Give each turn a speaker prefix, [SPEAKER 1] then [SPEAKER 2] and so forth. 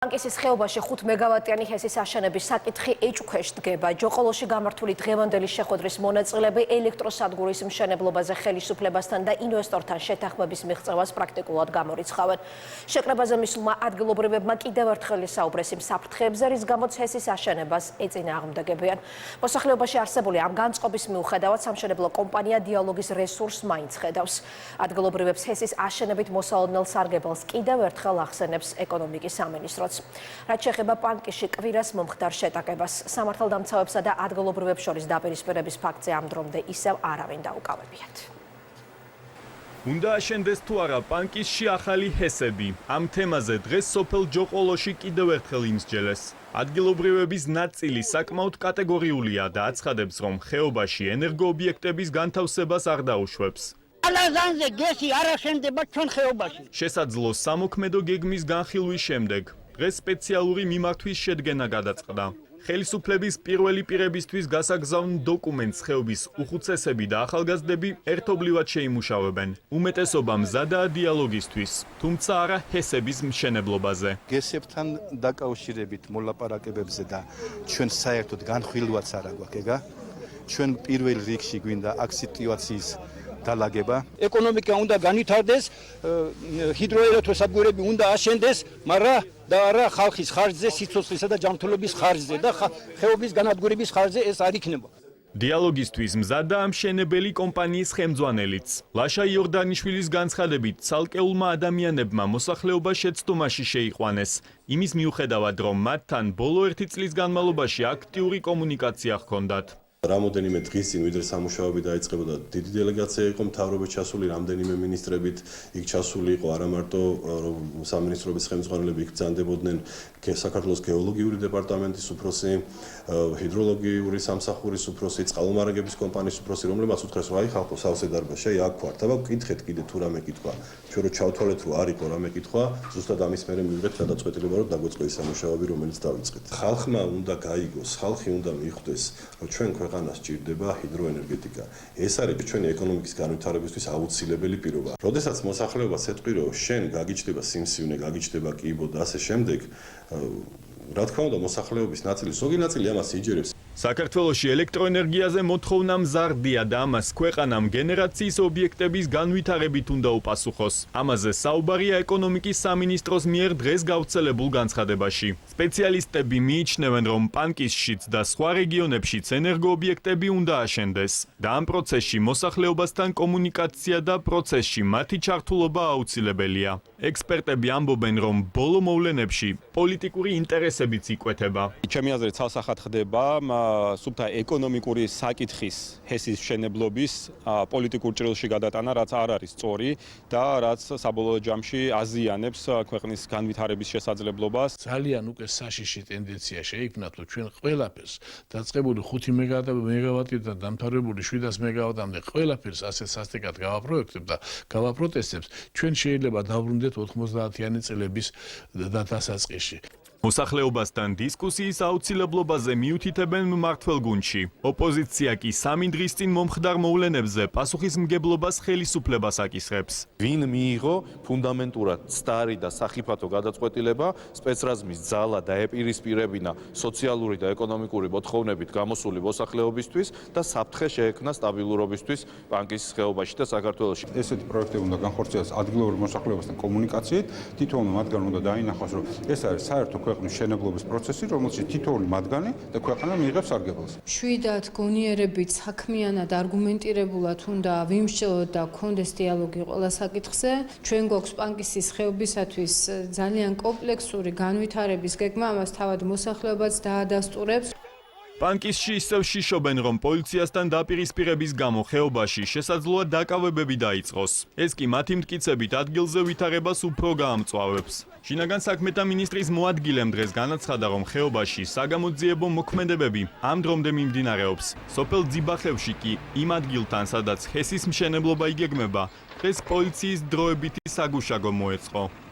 [SPEAKER 1] პანკისის ხეობაში 5 მეგავატიანი ჰესის აშენების საკითხი ეჭვქვეშ დგება. ჯოყოლოში გამართული დღევანდელი შეხვედრის მონაწილეები ელექტროსადგურის მშენებლობაზე ხელისუფლებასთან და ინვესტორთან შეთანხმების მიღწევას პრაქტიკულად გამორიცხავენ. შეკრებაზე მისულმა ადგილობრივებმა კიდევ ერთხელ ისაუბრეს იმ საფრთხეებზე, რის გამოც ჰესის აშენებას ეწინააღმდეგებიან. მოსახლეობაში არსებული ამ განწყობის მიუხედავად სამშენებლო კომპანია დიალოგის რესურსს მაინც ხედავს. ადგილობრივებს ჰესის აშენებით მოსალოდნელ სარგებელს კიდევ ერთხელ ახსენებს ეკონომიკის სამინისტროც. რაც შეეხება პანკისში კვირას მომხდარ შეტაკებას, სამართალდამცავებსა და ადგილობრივებს შორის დაპირისპირების ფაქტზე ამ დრომდე ისევ არავინ დაუკავებიათ.
[SPEAKER 2] უნდა აშენდეს თუ არა პანკისში ახალი ჰესები. ამ თემაზე დღეს სოფელ ჯოყოლოში კიდევ ერთხელ იმსჯელეს. ადგილობრივების ნაწილი საკმაოდ კატეგორიულია და აცხადებს, რომ ხეობაში ენერგოობიექტების განთავსებას არ დაუშვებს.
[SPEAKER 3] ალაზანზე გესი არ აშენდება ჩვენ ხეობაში.
[SPEAKER 2] შესაძლო სამოქმედო გეგმის განხილვის შემდეგ დღეს სპეციალური მიმართვის შედგენა გადაწყდა. ხელისუფლების პირველი პირებისთვის გასაგზავნ დოკუმენტს ხეობის უხუცესები და ახალგაზრდები ერთობლივად შეიმუშავებენ. უმეტესობა მზადაა დიალოგისთვის, თუმცა არა ჰესების მშენებლობაზე.
[SPEAKER 4] გესებთან დაკავშირებით მოლაპარაკებებზე და ჩვენ საერთოდ განხილვაც არ აქვს, ეგა? ჩვენ პირველ რიგში გვინდა აქ სიტუაციის დალაგება.
[SPEAKER 3] ეკონომიკა უნდა განვითარდეს, ჰიდროელექტროსადგურები უნდა აშენდეს, მაგრამ და არა ხალხის ხარჯზე, სიცოცხლისა და ჯანმრთელობის ხარჯზე და ხეობის განადგურების ხარჯზე ეს არ იქნება.
[SPEAKER 2] დიალოგისთვის მზადაა მშენებელი კომპანიის ხელმძღვანელიც. ლაშა იორდანიშვილის განცხადებით, ცალკეულმა ადამიანებმა მოსახლეობა შეცდომაში შეიყვანეს. იმის მიუხედავად, რომ მათთან ბოლო 1 წლის განმავლობაში აქტიური კომუნიკაცია ჰქონდათ.
[SPEAKER 5] რამოდენიმე დღის წინ ვიდრე სამუშაოები დაიწყებოდა, დიდი დელეგაცია იყო მთავრობით ჩასული, რამდენიმე მინისტრებით იქ ჩასული იყო, არა მარტო სამინისტროების ხელმძღვანელები იქ ბრძანდებოდნენ, საქართველოს გეოლოგიური დეპარტამენტის უფროსი, ჰიდროლოგიური სამსახურის უფროსი, წყალმომარაგების კომპანიის უფროსი, რომლებმაც უთხრეს, რომ აი ხალხო სავსე დარბაზში აქ ვართ, აბა გკითხეთ კიდე თუ რამე კითხვა. ჩვენ რო ჩავთვალეთ, რომ არ იყო რამე კითხვა, ზუსტად ამის მერე მივიღეთ გადაწყვეტილება, რომ დაგვეწყო ის სამუშაოები, რომელიც დავიწყეთ. ხალხმა უნდა გაიგოს, ხალხი უნდა მიხვდეს, რომ ჩვენ ქვეყანას ჭირდება ჰიდროენერგეტიკა. ეს არის ჩვენი ეკონომიკის განვითარებისთვის აუცილებელი პირობა. როდესაც მოსახლეობას ეთქვი, რომ შენ გაგიჩნდება სიმსივნე, გაგიჩნდება კიბო და ასე შემდეგ, რა თქმა უნდა, მოსახლეობის ნაწილი, ზოგი ნაწილი ამას იჯერებს.
[SPEAKER 2] საქართველოში ელექტროენერგიაზე მოთხოვნა მზარდია და ამას ქვეყანამ გენერაციის ობიექტების განვითარებით უნდა უპასუხოს. ამაზე საუბარია ეკონომიკის სამინისტროს მიერ დღეს გავრცელებულ განცხადებაში. სპეციალისტები მიიჩნევენ, რომ პანკისშიც და სხვა რეგიონებშიც ენერგოობიექტები უნდა აშენდეს და ამ პროცესში მოსახლეობასთან კომუნიკაცია და პროცესში მათი ჩართულობა აუცილებელია. ექსპერტები ამბობენ, რომ ბოლო მოვლენებში პოლიტიკური ინტერესებიც იკვეთება.
[SPEAKER 6] ჩემი აზრით ცალსახად ხდება სუფთა ეკონომიკური საკითხის ჰესის მშენებლობის პოლიტიკურ ჭრილში გადატანა, რაც არ არის სწორი და რაც საბოლოო ჯამში აზიანებს ქვეყნის განვითარების შესაძლებლობას.
[SPEAKER 7] ძალიან უკვე საშიში ტენდენცია შეიქმნა, თუ ჩვენ ყველაფერს დაწყებული 5 მეგავატიდან დამთავრებული 700 მეგავატამდე ყველაფერს ასე სასტიკად გავაპროექტებთ და გავაპროტესტებთ, ჩვენ შეიძლება დავბრუნდეთ 90-იანი წლების დასაწყისში.
[SPEAKER 2] მოსახლეობასთან დისკუსიის აუცილებლობაზე მიუთითებენ მმართველ გუნდში. ოპოზიცია კი 3 დღის წინ მომხდარ მოვლენებზე პასუხისმგებლობას ხელისუფლებას აკისრებს.
[SPEAKER 8] ვინ მიიღო ფუნდამენტურად სტარი და სახიფათო გადაწყვეტილება სპეცრაზმის ძალა და ეპირისპირებინა სოციალური და ეკონომიკური მოთხოვნებით გამოსული მოსახლეობისთვის და საფრთხე შეექმნა სტაბილურობისთვის პანკისის ხეობაში და საქართველოში.
[SPEAKER 9] ესეთი პროექტები უნდა განხორციელდეს ადგილობრივ მოსახლეობასთან კომუნიკაციით, თითოეულმა მათგანმა უნდა დაინახოს, რომ ეს არის საერთო ქვეყნის მშენებლობის პროცესი, რომელშიც თითოეული მათგანი და ქვეყანა მიიღებს სარგებელს.
[SPEAKER 10] მშვიდად, გონიერებით, საქმიანად, არგუმენტირებულად უნდა ვიმსჯელოთ და გქონდეს დიალოგი ყველა საკითხზე. ჩვენ გვაქვს პანკისის ხეობისათვის ძალიან კომპლექსური განვითარების გეგმა, ამას თავად მოსახლეობაც დაადასტურებს.
[SPEAKER 2] პანკისში ისევ შიშობენ, რომ პოლიციასთან დაპირისპირების გამო ხეობაში შესაძლოა დაკავებები დაიწყოს. ეს კი მათი მტკიცებით ადგილზე ვითარებას უფრო გაამწვავებს. შინაგან საქმეთა მინისტრის მოადგილემ დღეს განაცხადა, რომ ხეობაში საგამოძიებო მოქმედებები ამ დრომდე მიმდინარეობს. სოფელ ძიბახევში კი იმ ადგილთან, სადაც ჰესის მშენებლობა იგეგმება, დღეს პოლიციის დროებითი საგუშაგო მოეწყო.